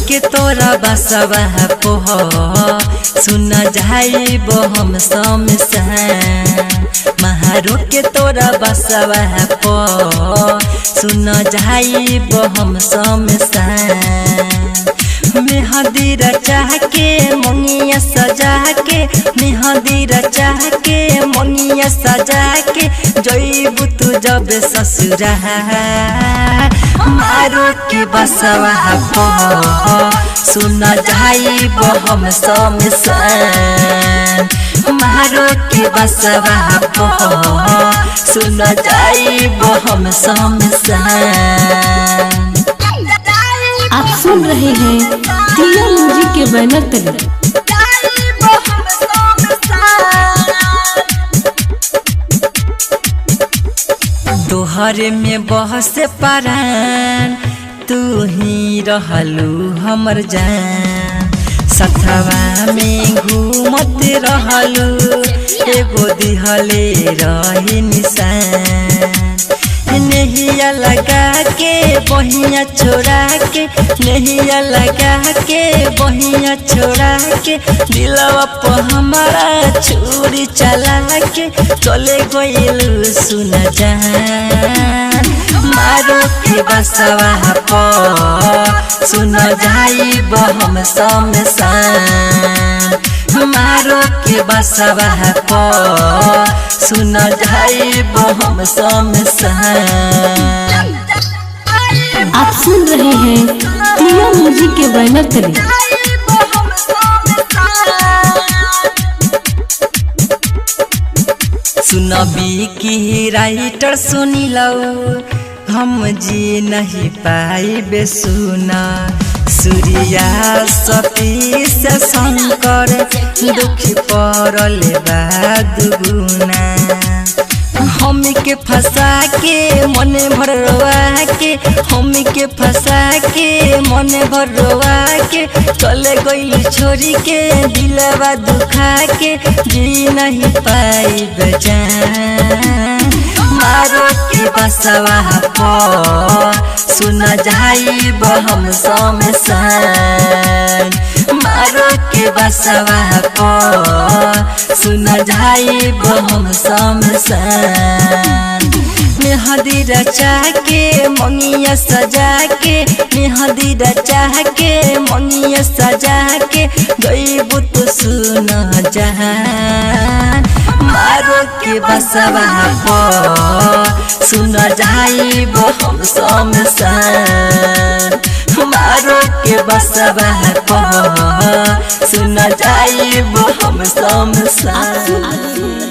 के तोरा बसवा पोह सुन जाइब हम शमशान। महारो के तोरा बसवा पोह सुन जाइब हम शमशान। मेहंदी रचा के मंगिया सजा के, मेहंदी रचा के मंगिया सजा के जइबू तू जब ससुरा। मारो के बसवा पोह सुन जाइब हम शमशान। मारो के बसवा पोह सुन जाइब हम शमशान। आप सुन रहे हैं दिया म्यूजिक के बैनर तले। तोहरे में बहस परान तू ही रहलू हमर जान। सथवा में घूमत रहलू एगो दिहले रही निशान। नहिया लगा के बहिया छोड़ा के, नहिया लगा के बहिया छोड़ा के दिलवा पर हमारा छुरी चला के चले गइलू सुन जान। मारो के बसवा पर सुन जाइब हम शमशान। मारो के बसवा पर सुन जाइब हम शमशान। आप सुन रहे हैं दिया म्यूजिक के बैनर तले। सुनबी की राइटर सुनी लो हम जी नहीं पाइबे सुना। सूर्या सतीश शंकर दुख पड़ल बादुगुना। हम के फंसा के मन भरवा के, हम के फंसा के मन भरवा के चले गइल छोरी के दिलवा दुखा के जी नहीं पाइब जान। मारो के बसवा पर सुन जाइब हम शमशान। मारो के बसवा पर सुन जाइब हम शमशान। मेहंदी रचा के मंगिया सजा के, मेहंदी रचा के मंगिया सजा के गइबू तू सुन जान। मारो के बसवा पर सुन जाइब हम शमशान। मारो के बसवा पर सुन जाइब हम शमशान।